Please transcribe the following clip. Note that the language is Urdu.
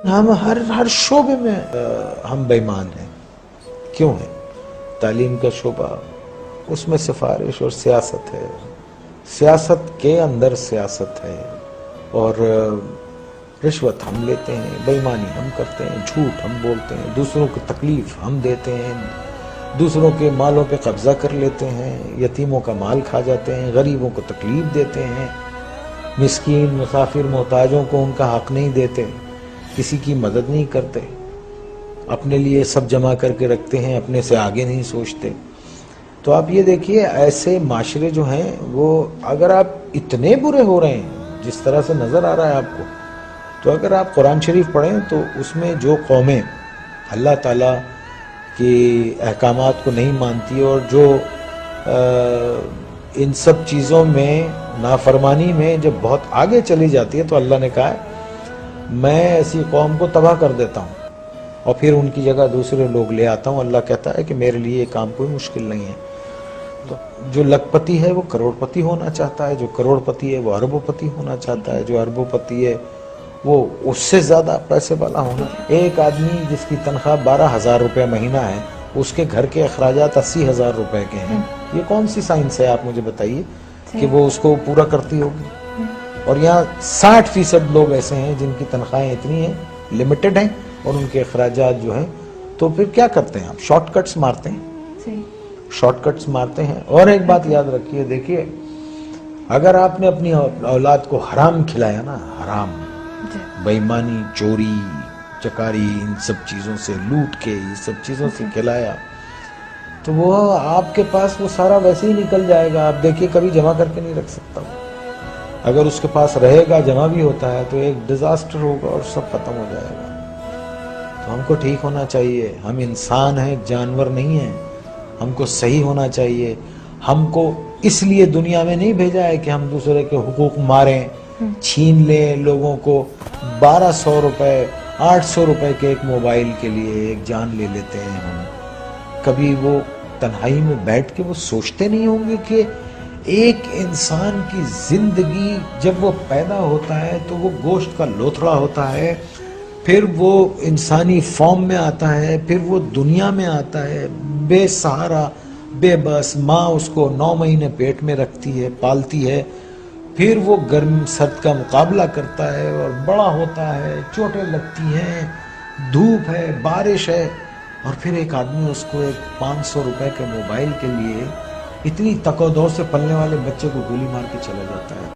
ہم ہر شعبے میں ہم بےمان ہیں. کیوں ہیں؟ تعلیم کا شعبہ، اس میں سفارش اور سیاست ہے، سیاست کے اندر سیاست ہے، اور رشوت ہم لیتے ہیں، بےایمانی ہم کرتے ہیں، جھوٹ ہم بولتے ہیں، دوسروں کو تکلیف ہم دیتے ہیں، دوسروں کے مالوں پہ قبضہ کر لیتے ہیں، یتیموں کا مال کھا جاتے ہیں، غریبوں کو تکلیف دیتے ہیں، مسکین مسافر محتاجوں کو ان کا حق نہیں دیتے، کسی کی مدد نہیں کرتے، اپنے لیے سب جمع کر کے رکھتے ہیں، اپنے سے آگے نہیں سوچتے. تو آپ یہ دیکھیے ایسے معاشرے جو ہیں وہ اگر آپ اتنے برے ہو رہے ہیں جس طرح سے نظر آ رہا ہے آپ کو، تو اگر آپ قرآن شریف پڑھیں تو اس میں جو قومیں اللہ تعالیٰ کی احکامات کو نہیں مانتی اور جو ان سب چیزوں میں نافرمانی میں جب بہت آگے چلی جاتی ہے تو اللہ نے کہا ہے میں ایسی قوم کو تباہ کر دیتا ہوں اور پھر ان کی جگہ دوسرے لوگ لے آتا ہوں. اللہ کہتا ہے کہ میرے لیے یہ کام کوئی مشکل نہیں ہے. تو جو لکھ پتی ہے وہ کروڑ پتی ہونا چاہتا ہے، جو کروڑ پتی ہے وہ اربوں پتی ہونا چاہتا ہے، جو اربوں پتی ہے وہ اس سے زیادہ پیسے والا ہونا. ایک آدمی جس کی تنخواہ 12,000 روپے مہینہ ہے، اس کے گھر کے اخراجات 80,000 روپے کے ہیں. یہ کون سی سائنس ہے آپ مجھے بتائیے کہ وہ اس کو پورا کرتی ہوگی؟ اور یہاں 60% لوگ ایسے ہیں جن کی تنخواہیں اتنی ہیں، لمیٹڈ ہیں، اور ان کے اخراجات جو ہیں. تو پھر کیا کرتے ہیں آپ؟ شارٹ کٹس مارتے ہیں، شارٹ کٹس مارتے ہیں. اور ایک بات یاد رکھیے، دیکھیے اگر آپ نے اپنی اولاد کو حرام کھلایا نا، حرام، بےایمانی، چوری چکاری، ان سب چیزوں سے لوٹ کے یہ سب چیزوں سے کھلایا، تو وہ آپ کے پاس وہ سارا ویسے ہی نکل جائے گا. آپ دیکھیے کبھی جمع کر کے نہیں رکھ سکتا. اگر اس کے پاس رہے گا، جمع بھی ہوتا ہے تو ایک ڈیزاسٹر ہوگا اور سب ختم ہو جائے گا. تو ہم کو ٹھیک ہونا چاہیے. ہم انسان ہیں، جانور نہیں ہیں. ہم کو صحیح ہونا چاہیے. ہم کو اس لیے دنیا میں نہیں بھیجا ہے کہ ہم دوسرے کے حقوق ماریں، چھین لیں لوگوں کو. 1200 روپے 800 روپے کے ایک موبائل کے لیے ایک جان لے لیتے ہیں ہم. کبھی وہ تنہائی میں بیٹھ کے وہ سوچتے نہیں ہوں گے کہ ایک انسان کی زندگی جب وہ پیدا ہوتا ہے تو وہ گوشت کا لوتھڑا ہوتا ہے، پھر وہ انسانی فارم میں آتا ہے، پھر وہ دنیا میں آتا ہے بے سہارا، بے بس. ماں اس کو 9 مہینے پیٹ میں رکھتی ہے، پالتی ہے، پھر وہ گرم سرد کا مقابلہ کرتا ہے اور بڑا ہوتا ہے، چوٹیں لگتی ہیں، دھوپ ہے، بارش ہے، اور پھر ایک آدمی اس کو ایک 500 روپے کے موبائل کے لیے اتنی تک و دو سے پلنے والے بچے کو گولی مار کے چلا جاتا ہے.